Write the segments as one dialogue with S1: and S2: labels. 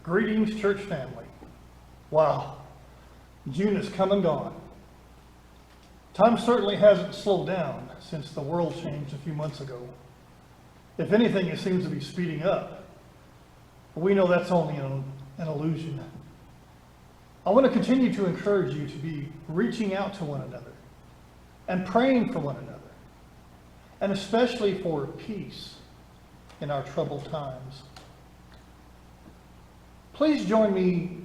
S1: Greetings, church family. Wow, June has come and gone. Time certainly hasn't slowed down since the world changed a few months ago. If anything, it seems to be speeding up. But we know that's only an illusion. I want to continue to encourage you to be reaching out to one another and praying for one another, and especially for peace in our troubled times. Please join me,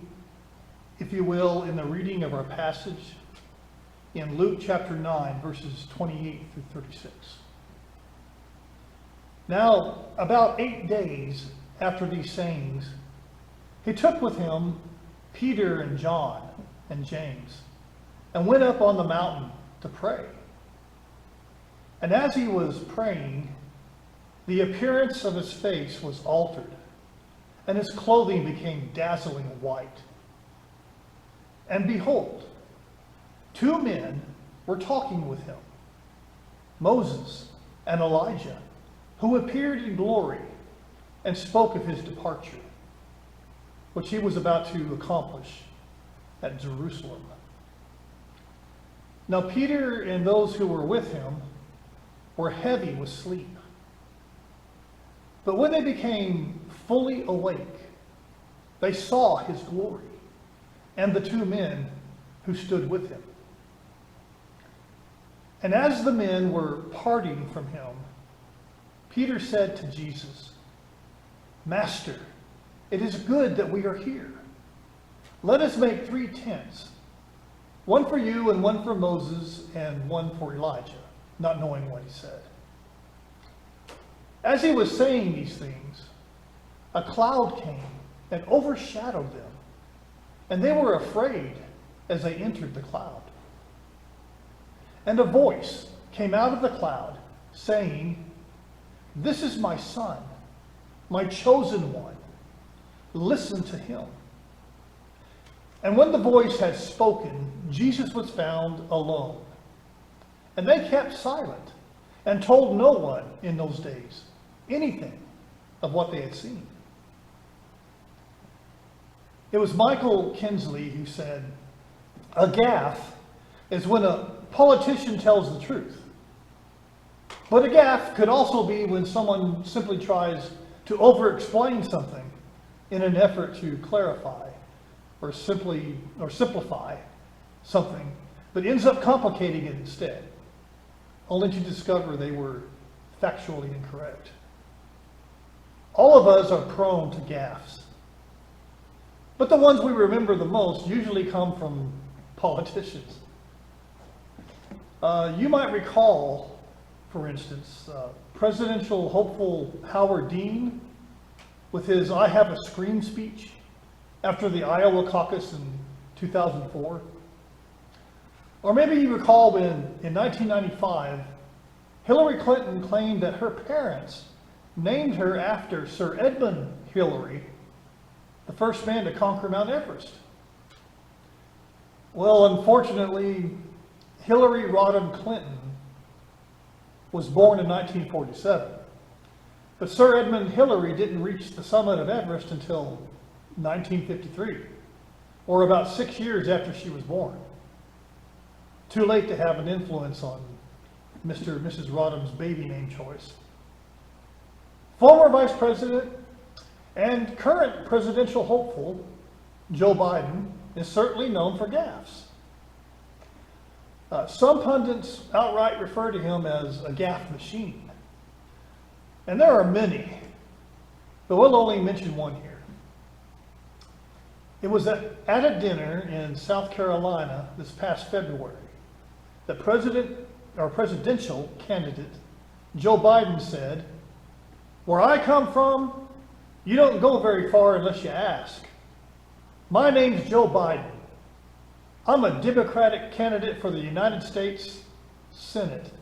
S1: if you will, in the reading of our passage in Luke chapter 9, verses 28 through 36. Now, about 8 days after these sayings, he took with him Peter and John and James, and went up on the mountain to pray. And as he was praying, the appearance of his face was altered, and his clothing became dazzling white. And behold, 2 men were talking with him, Moses and Elijah, who appeared in glory and spoke of his departure, which he was about to accomplish at Jerusalem. Now Peter and those who were with him were heavy with sleep. But when they became fully awake, they saw his glory and the 2 men who stood with him. And as the men were parting from him, Peter said to Jesus, "Master, it is good that we are here. Let us make 3 tents, one for you and one for Moses and one for Elijah," not knowing what he said. As he was saying these things, a cloud came and overshadowed them, and they were afraid as they entered the cloud. And a voice came out of the cloud, saying, "This is my son, my chosen one. Listen to him." And when the voice had spoken, Jesus was found alone. And they kept silent and told no one in those days anything of what they had seen. It was Michael Kinsley who said, "A gaffe is when a politician tells the truth. But a gaffe could also be when someone simply tries to over-explain something in an effort to clarify or simplify something, but ends up complicating it instead, only to discover they were factually incorrect." All of us are prone to gaffes, but the ones we remember the most usually come from politicians. You might recall, for instance, presidential hopeful Howard Dean with his "I have a scream" speech after the Iowa caucus in 2004. Or maybe you recall when, in 1995, Hillary Clinton claimed that her parents named her after Sir Edmund Hillary, the first man to conquer Mount Everest. Well, unfortunately, Hillary Rodham Clinton was born in 1947. But Sir Edmund Hillary didn't reach the summit of Everest until 1953, or about 6 years after she was born. Too late to have an influence on Mr. and Mrs. Rodham's baby name choice. Former Vice President and current presidential hopeful Joe Biden is certainly known for gaffes. Some pundits outright refer to him as a gaffe machine. And there are many, but we'll only mention one here. It was at a dinner in South Carolina this past February that presidential candidate Joe Biden said, "Where I come from, you don't go very far unless you ask. My name's Joe Biden. I'm a Democratic candidate for the United States Senate."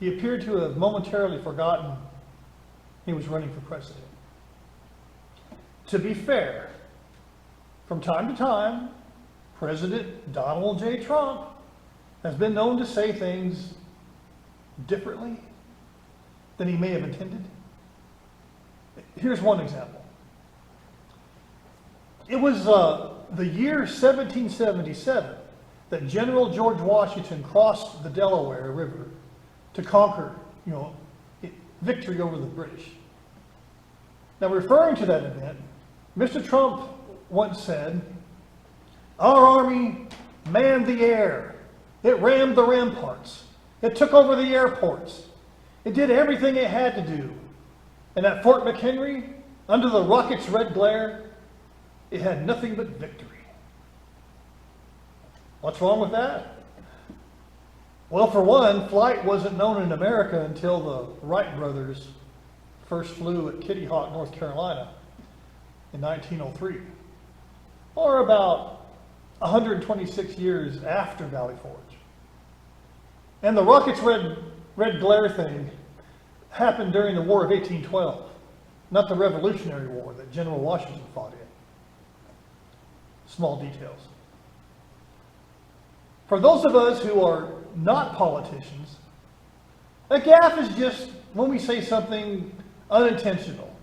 S1: He appeared to have momentarily forgotten he was running for president. To be fair, from time to time, President Donald J. Trump has been known to say things differently than he may have intended. Here's one example. It was the year 1777 that General George Washington crossed the Delaware River to conquer, victory over the British. Now, referring to that event, Mr. Trump once said, "Our army manned the air. It rammed the ramparts. It took over the airports. It did everything it had to do. And at Fort McHenry, under the rocket's red glare, it had nothing but victory." What's wrong with that? Well, for one, flight wasn't known in America until the Wright brothers first flew at Kitty Hawk, North Carolina in 1903, or about 126 years after Valley Forge. And the rocket's red glare thing happened during the War of 1812, not the Revolutionary War that General Washington fought in. Small details. For those of us who are not politicians, a gaffe is just when we say something unintentional,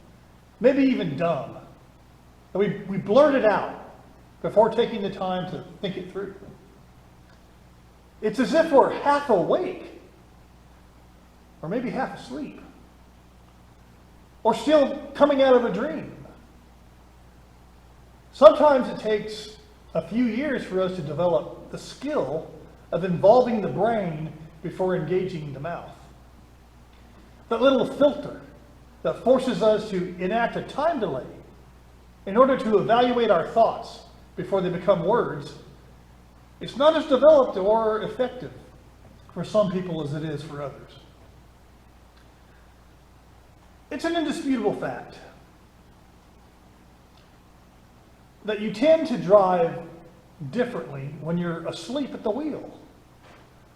S1: maybe even dumb, and we blurt it out before taking the time to think it through. It's as if we're half awake, or maybe half asleep, or still coming out of a dream. Sometimes it takes a few years for us to develop the skill of involving the brain before engaging the mouth. That little filter that forces us to enact a time delay in order to evaluate our thoughts before they become words, it's not as developed or effective for some people as it is for others. It's an indisputable fact that you tend to drive differently when you're asleep at the wheel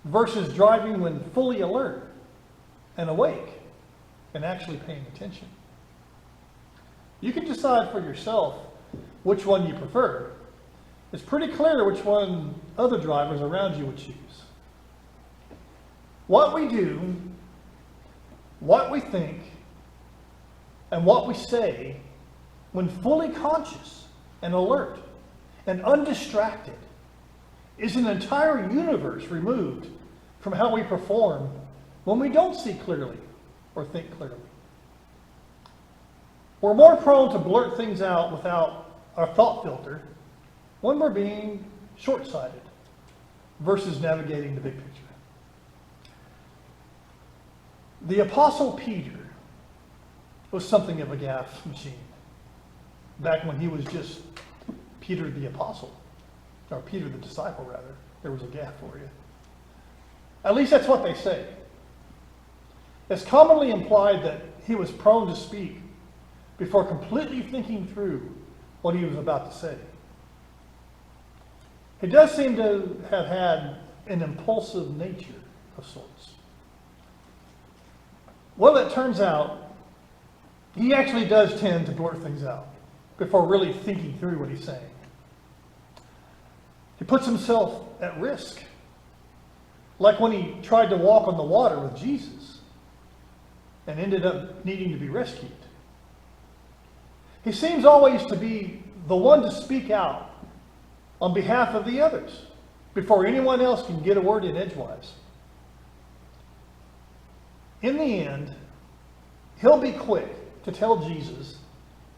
S1: versus driving when fully alert and awake and actually paying attention. You can decide for yourself which one you prefer. It's pretty clear which one other drivers around you would choose. What we do, what we think, and what we say when fully conscious and alert and undistracted is an entire universe removed from how we perform when we don't see clearly or think clearly. We're more prone to blurt things out without our thought filter when we're being short-sighted versus navigating the big picture. The Apostle Peter was something of a gaffe machine back when he was just Peter the Apostle, or Peter the Disciple, rather. There was a gaffe for you. At least that's what they say. It's commonly implied that he was prone to speak before completely thinking through what he was about to say. He does seem to have had an impulsive nature of sorts. Well, it turns out he actually does tend to blurt things out before really thinking through what he's saying. He puts himself at risk, like when he tried to walk on the water with Jesus and ended up needing to be rescued. He seems always to be the one to speak out on behalf of the others before anyone else can get a word in edgewise. In the end, he'll be quick to tell Jesus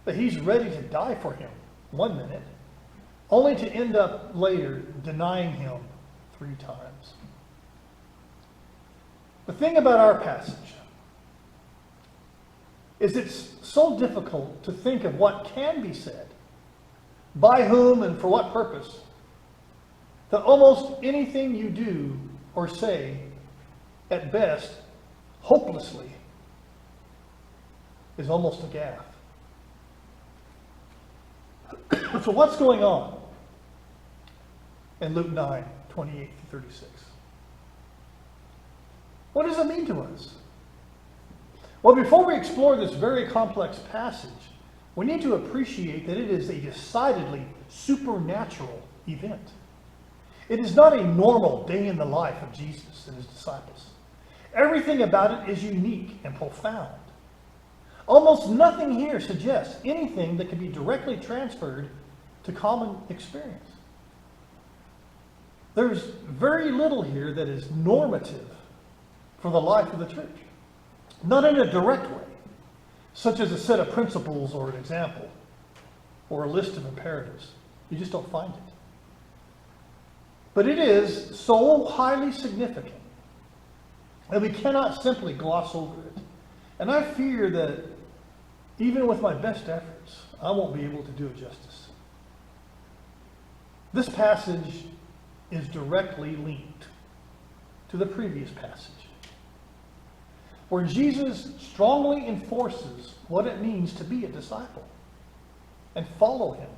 S1: that he's ready to die for him 1 minute, only to end up later denying him 3 times. The thing about our passage is it's so difficult to think of what can be said, by whom and for what purpose, that almost anything you do or say, at best, hopelessly, is almost a gaffe. So what's going on in Luke 9:28-36? What does it mean to us? Well, before we explore this very complex passage, we need to appreciate that it is a decidedly supernatural event. It is not a normal day in the life of Jesus and his disciples. Everything about it is unique and profound. Almost nothing here suggests anything that can be directly transferred to common experience. There's very little here that is normative for the life of the church. Not in a direct way, such as a set of principles or an example or a list of imperatives. You just don't find it. But it is so highly significant that we cannot simply gloss over it. And I fear that even with my best efforts, I won't be able to do it justice. This passage is directly linked to the previous passage, where Jesus strongly enforces what it means to be a disciple and follow him.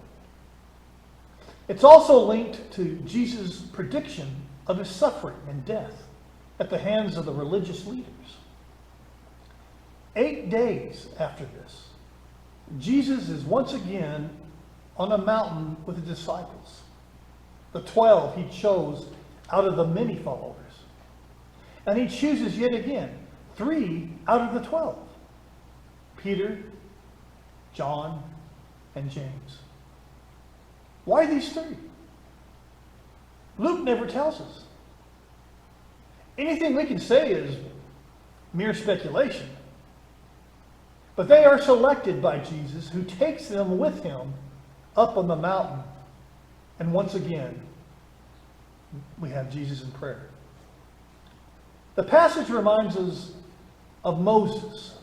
S1: It's also linked to Jesus' prediction of his suffering and death at the hands of the religious leaders. 8 days after this, Jesus is once again on a mountain with the disciples, the 12 he chose out of the many followers. And he chooses yet again 3 out of the 12, Peter, John, and James. Why these 3? Luke never tells us. Anything we can say is mere speculation. But they are selected by Jesus, who takes them with him up on the mountain. And once again, we have Jesus in prayer. The passage reminds us of Moses,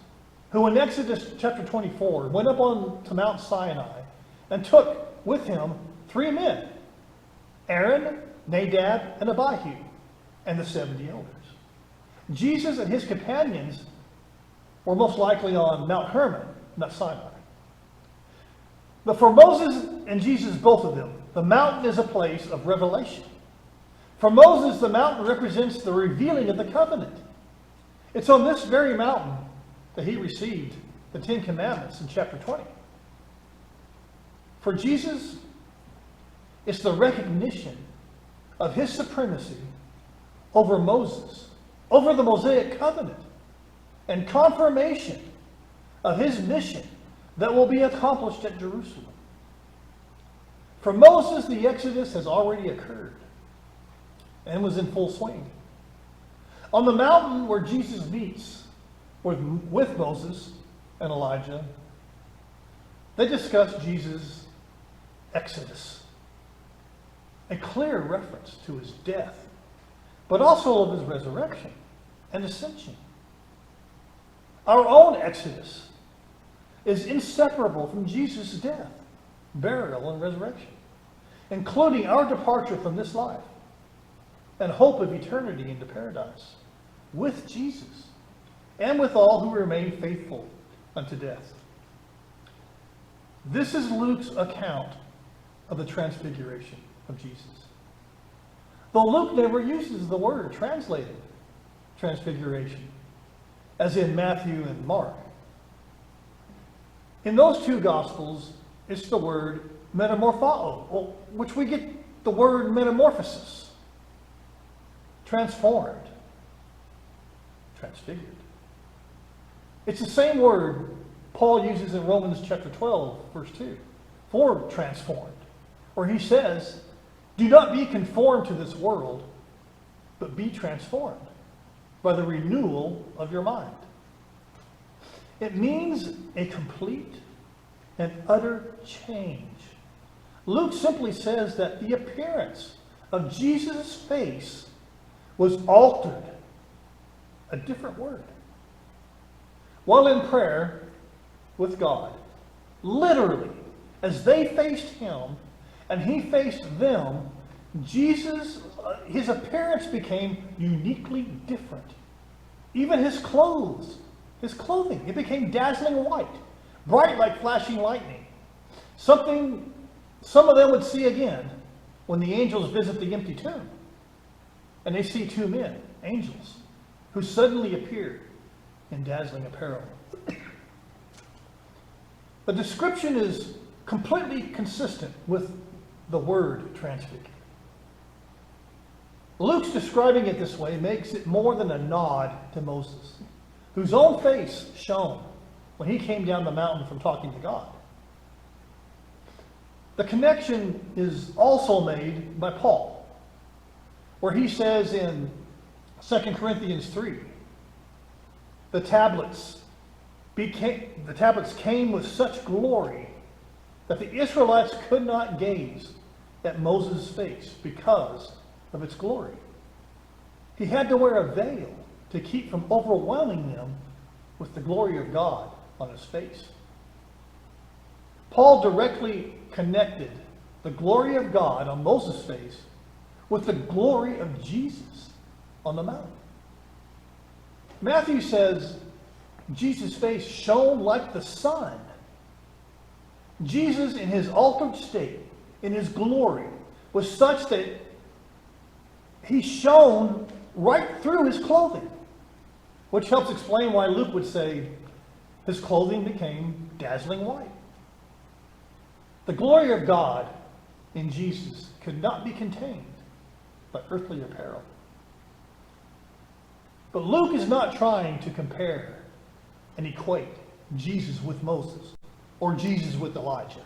S1: who in Exodus chapter 24 went up to Mount Sinai and took with him 3 men, Aaron, Nadab, and Abihu, and the 70 elders. Jesus and his companions were most likely on Mount Hermon, not Sinai. But for Moses and Jesus, both of them, the mountain is a place of revelation. For Moses, the mountain represents the revealing of the covenant. It's on this very mountain that he received the 10 Commandments in chapter 20. For Jesus, it's the recognition of his supremacy over Moses, over the Mosaic covenant, and confirmation of his mission that will be accomplished at Jerusalem. For Moses, the Exodus has already occurred and was in full swing. On the mountain where Jesus meets with Moses and Elijah, they discuss Jesus' Exodus, a clear reference to his death, but also of his resurrection and ascension. Our own Exodus is inseparable from Jesus' death, burial, and resurrection, including our departure from this life and hope of eternity into paradise with Jesus and with all who remain faithful unto death. This is Luke's account of the transfiguration of Jesus. Though Luke never uses the word translated transfiguration, as in Matthew and Mark. In those 2 Gospels, it's the word metamorpho, which we get the word metamorphosis. Transformed, transfigured. It's the same word Paul uses in Romans chapter 12, verse 2, for transformed, where he says, do not be conformed to this world, but be transformed by the renewal of your mind. It means a complete and utter change. Luke simply says that the appearance of Jesus' face was altered. A different word. While in prayer with God, literally, as they faced him and he faced them, Jesus, his appearance became uniquely different. Even his clothing, it became dazzling white, bright like flashing lightning. Something some of them would see again when the angels visit the empty tomb. And they see 2 men, angels, who suddenly appear in dazzling apparel. The description is completely consistent with the word transfigured. Luke's describing it this way makes it more than a nod to Moses, whose own face shone when he came down the mountain from talking to God. The connection is also made by Paul, where he says in 2 Corinthians 3, the tablets came with such glory that the Israelites could not gaze at Moses' face because of its glory. He had to wear a veil to keep from overwhelming them with the glory of God on his face. Paul directly connected the glory of God on Moses' face with the glory of Jesus on the mountain. Matthew says Jesus' face shone like the sun. Jesus, in his altered state, in his glory, was such that he shone right through his clothing, which helps explain why Luke would say his clothing became dazzling white. The glory of God in Jesus could not be contained by earthly apparel. But Luke is not trying to compare and equate Jesus with Moses or Jesus with Elijah,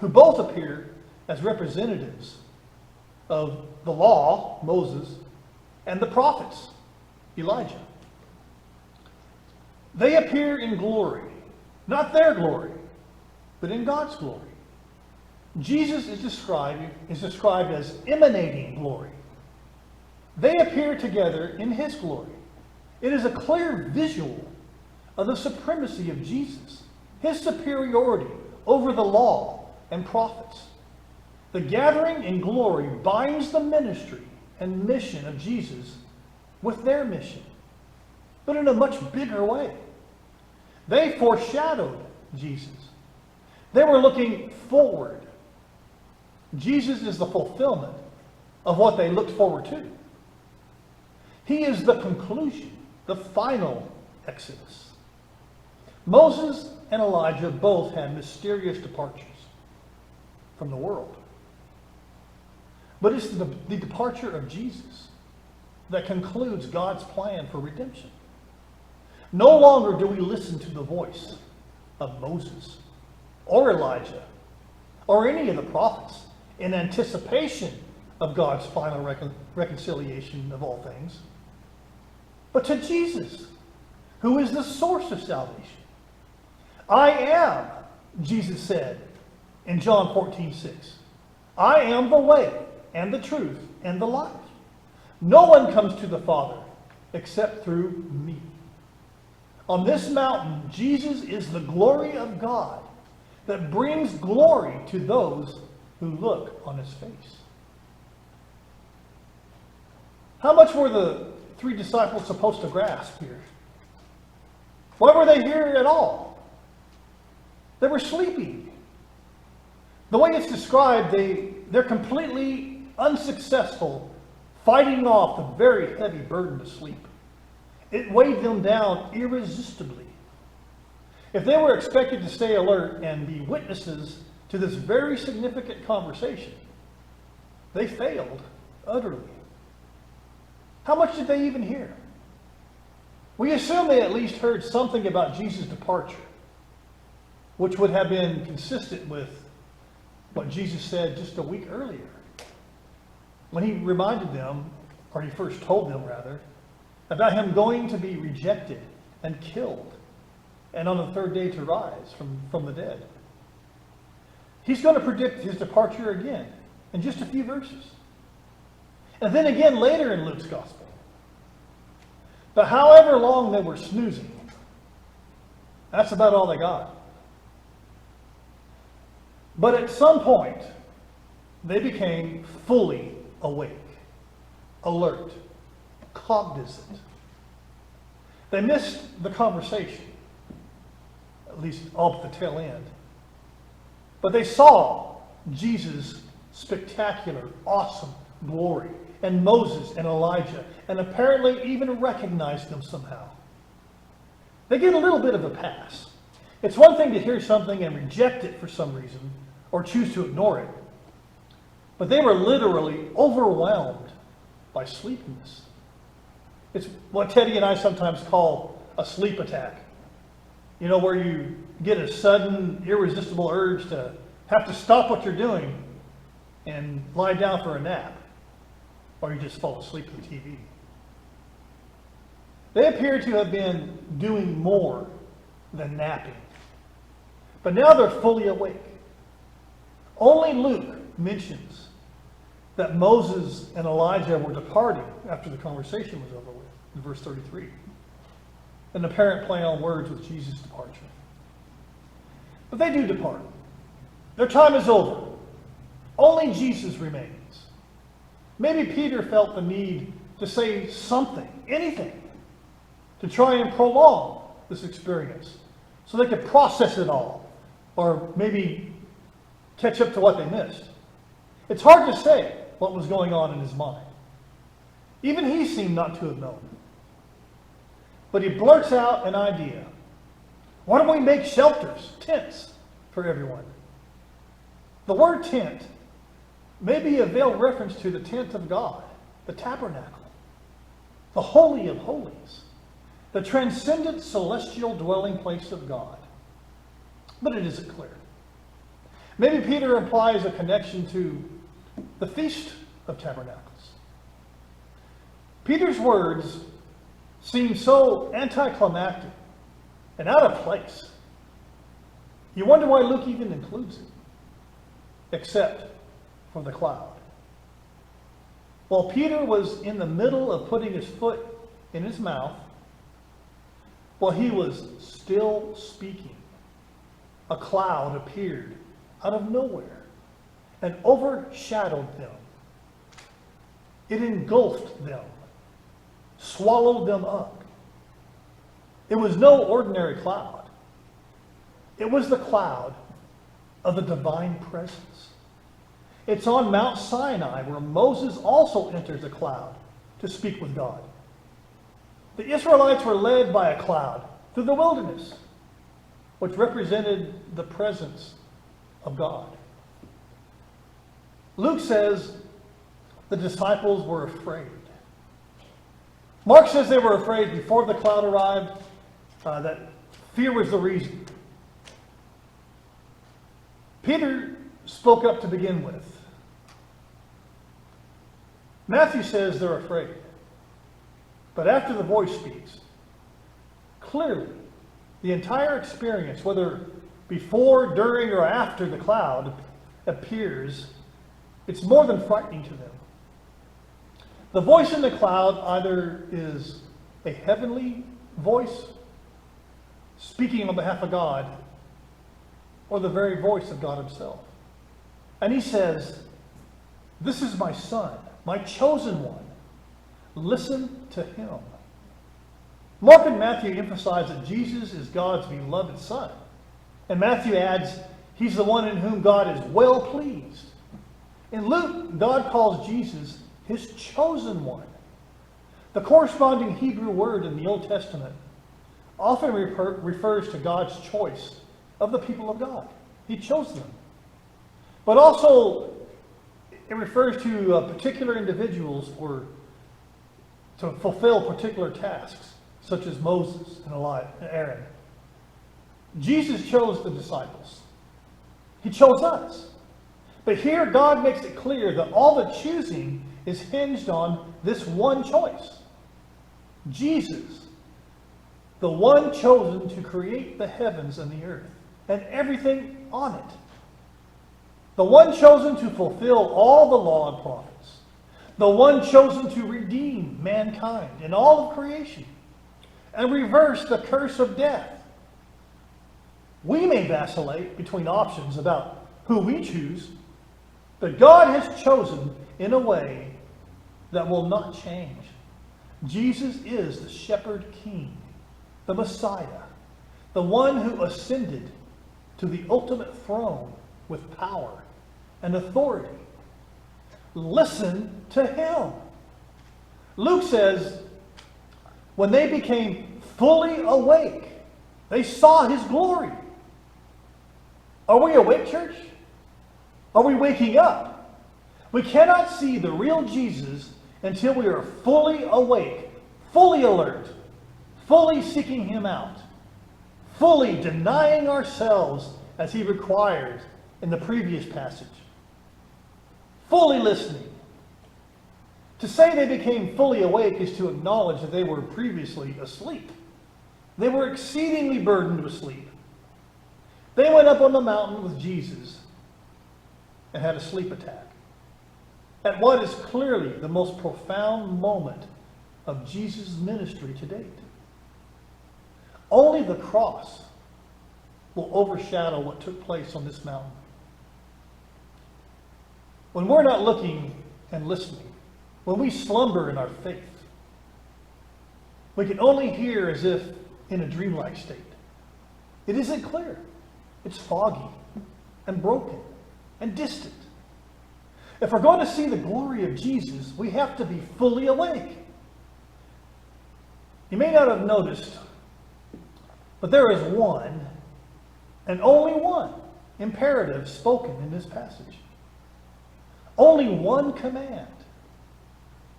S1: who both appear as representatives of the law, Moses, and the prophets, Elijah. They appear in glory, not their glory, but in God's glory. Jesus is described as emanating glory. They appear together in his glory. It is a clear visual of the supremacy of Jesus, his superiority over the law and prophets. The gathering in glory binds the ministry and mission of Jesus with their mission, but in a much bigger way. They foreshadowed Jesus. They were looking forward. Jesus is the fulfillment of what they looked forward to. He is the conclusion, the final Exodus. Moses and Elijah both had mysterious departures from the world. But it's the departure of Jesus that concludes God's plan for redemption. No longer do we listen to the voice of Moses or Elijah or any of the prophets in anticipation of God's final reconciliation of all things, but to Jesus, who is the source of salvation. I am, Jesus said in John 14:6. I am the way and the truth and the life. No one comes to the Father except through me. On this mountain, Jesus is the glory of God that brings glory to those who look on his face. How much were the three disciples supposed to grasp here? Why were they here at all? They were sleeping. The way it's described, they're completely unsuccessful fighting off the very heavy burden of sleep. It weighed them down irresistibly. If they were expected to stay alert and be witnesses to this very significant conversation, they failed utterly. How much did they even hear? We assume they at least heard something about Jesus' departure, which would have been consistent with what Jesus said just a week earlier, when he reminded them, or he first told them rather, about him going to be rejected and killed, and on the third day to rise from the dead. He's going to predict his departure again in just a few verses. And then again later in Luke's gospel. But however long they were snoozing, that's about all they got. But at some point, they became fully awake, alert, cognizant. They missed the conversation, at least all but the tail end. But they saw Jesus' spectacular, awesome glory, and Moses and Elijah, and apparently even recognized them somehow. They get a little bit of a pass. It's one thing to hear something and reject it for some reason, or choose to ignore it. But they were literally overwhelmed by sleepiness. It's what Teddy and I sometimes call a sleep attack. You know, where you get a sudden, irresistible urge to have to stop what you're doing and lie down for a nap, or you just fall asleep to the TV. They appear to have been doing more than napping. But now they're fully awake. Only Luke mentions that Moses and Elijah were departing after the conversation was over with, in verse 33. An apparent play on words with Jesus' departure. But they do depart. Their time is over. Only Jesus remains. Maybe Peter felt the need to say something, anything, to try and prolong this experience so they could process it all, or maybe catch up to what they missed. It's hard to say what was going on in his mind. Even he seemed not to have known. But he blurts out an idea. Why don't we make shelters, tents, for everyone? The word tent may be a veiled reference to the tent of God, the tabernacle, the Holy of Holies, the transcendent celestial dwelling place of God. But it isn't clear. Maybe Peter implies a connection to the Feast of Tabernacles. Peter's words seem so anticlimactic and out of place. You wonder why Luke even includes it, except for the cloud. While Peter was in the middle of putting his foot in his mouth, while he was still speaking, a cloud appeared out of nowhere and overshadowed them. It engulfed them, swallowed them up. It was no ordinary cloud. It was the cloud of the divine presence. It's on Mount Sinai where Moses also enters a cloud to speak with God. The Israelites were led by a cloud through the wilderness, which represented the presence of God. Luke says the disciples were afraid. Mark says they were afraid before the cloud arrived, that fear was the reason. Peter spoke up to begin with. Matthew says they're afraid. But after the voice speaks, clearly, the entire experience, whether before, during, or after the cloud appears, it's more than frightening to them. The voice in the cloud either is a heavenly voice speaking on behalf of God, or the very voice of God himself. And he says, "This is my son, my chosen one. Listen to him." Mark and Matthew emphasize that Jesus is God's beloved son. And Matthew adds, he's the one in whom God is well pleased. In Luke, God calls Jesus his chosen one. The corresponding Hebrew word in the Old Testament often refers to God's choice of the people of God. He chose them. But also, it refers to particular individuals to fulfill particular tasks, such as Moses and Aaron. Jesus chose the disciples. He chose us. But here God makes it clear that all the choosing is hinged on this one choice. Jesus, the one chosen to create the heavens and the earth and everything on it. The one chosen to fulfill all the law and prophets. The one chosen to redeem mankind and all of creation and reverse the curse of death. We may vacillate between options about who we choose, but God has chosen in a way that will not change. Jesus is the shepherd king, the Messiah, the one who ascended to the ultimate throne with power and authority. Listen to him. Luke says, when they became fully awake, they saw his glory. Are we awake, church? Are we waking up? We cannot see the real Jesus until we are fully awake, fully alert, fully seeking him out, fully denying ourselves as he requires in the previous passage. Fully listening. To say they became fully awake is to acknowledge that they were previously asleep. They were exceedingly burdened with sleep. They went up on the mountain with Jesus and had a sleep attack at what is clearly the most profound moment of Jesus' ministry to date. Only the cross will overshadow what took place on this mountain. When we're not looking and listening, when we slumber in our faith, we can only hear as if in a dreamlike state. It isn't clear. It's foggy and broken and distant. If we're going to see the glory of Jesus, we have to be fully awake. You may not have noticed, but there is one, and only one, imperative spoken in this passage. Only one command.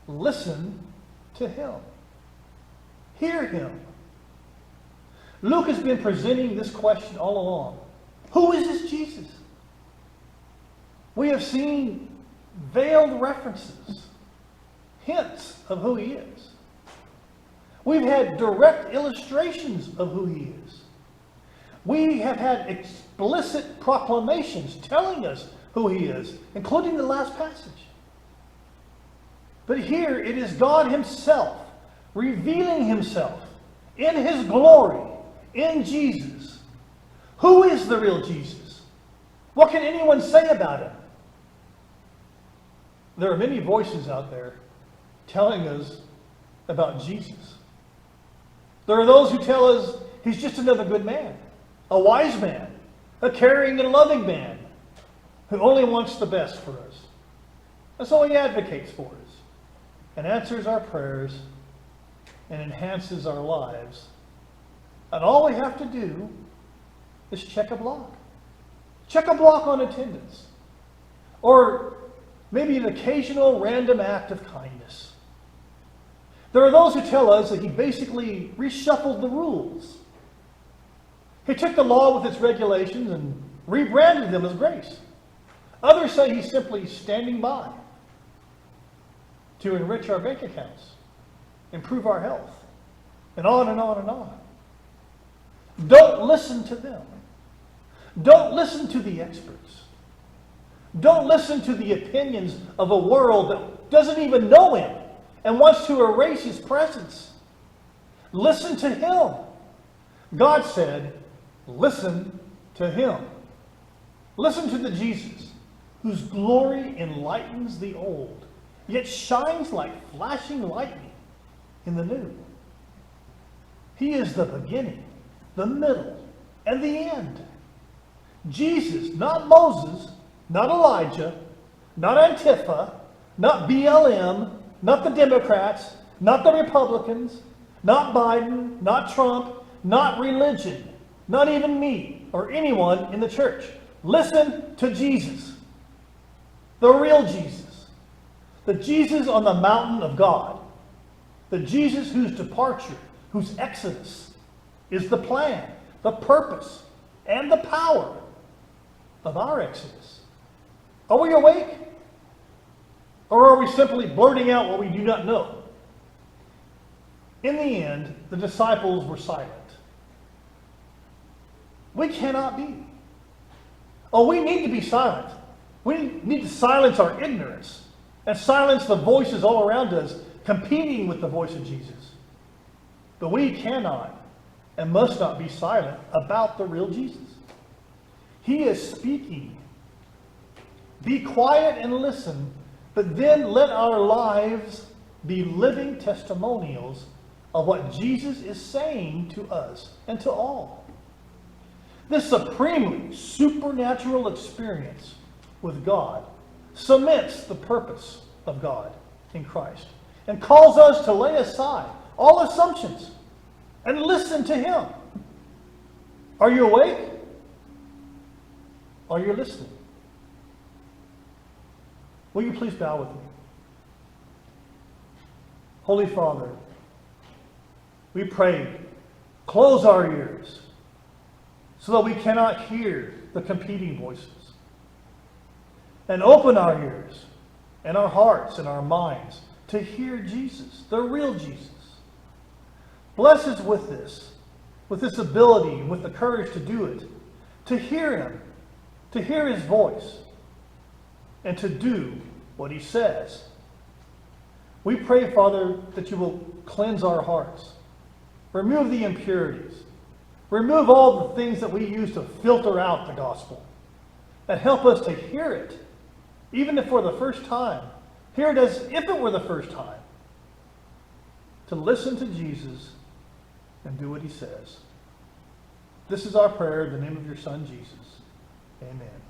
S1: Listen to him. Hear him. Luke has been presenting this question all along. Who is this Jesus? We have seen veiled references, hints of who he is. We've had direct illustrations of who he is. We have had explicit proclamations telling us who he is, including the last passage. But here it is God himself revealing himself in his glory in Jesus. Who is the real Jesus? What can anyone say about him? There are many voices out there telling us about Jesus. There are those who tell us he's just another good man, a wise man, a caring and loving man who only wants the best for us. And so he advocates for us and answers our prayers and enhances our lives. And all we have to do is check a block. Check a block on attendance. Or maybe an occasional random act of kindness. There are those who tell us that he basically reshuffled the rules. He took the law with its regulations and rebranded them as grace. Others say he's simply standing by to enrich our bank accounts, improve our health, and on and on and on. Don't listen to them. Don't listen to the experts. Don't listen to the opinions of a world that doesn't even know him and wants to erase his presence. Listen to him. God said, listen to him. Listen to the Jesus whose glory enlightens the old, yet shines like flashing lightning in the new. He is the beginning, the middle, and the end. Jesus, not Moses, not Elijah, not Antifa, not BLM, not the Democrats, not the Republicans, not Biden, not Trump, not religion, not even me or anyone in the church. Listen to Jesus, the real Jesus, the Jesus on the mountain of God, the Jesus whose departure, whose exodus is the plan, the purpose, and the power of our exodus. Are we awake? Or are we simply blurting out what we do not know? In the end, the disciples were silent. We cannot be. Oh, we need to be silent. We need to silence our ignorance and silence the voices all around us competing with the voice of Jesus. But we cannot and must not be silent about the real Jesus. He is speaking. Be quiet and listen, but then let our lives be living testimonials of what Jesus is saying to us and to all. This supremely supernatural experience with God cements the purpose of God in Christ and calls us to lay aside all assumptions and listen to him. Are you awake? Are you listening? Will you please bow with me? Holy Father, we pray, close our ears so that we cannot hear the competing voices. and open our ears and our hearts and our minds to hear Jesus, the real Jesus. Bless us with this ability, with the courage to do it, to hear him, to hear his voice, and to do what he says. We pray, Father, that you will cleanse our hearts, remove the impurities, remove all the things that we use to filter out the gospel, and help us to hear it, even if for the first time. Hear it as if it were the first time. To listen to Jesus and do what he says. This is our prayer in the name of your Son, Jesus. Amen.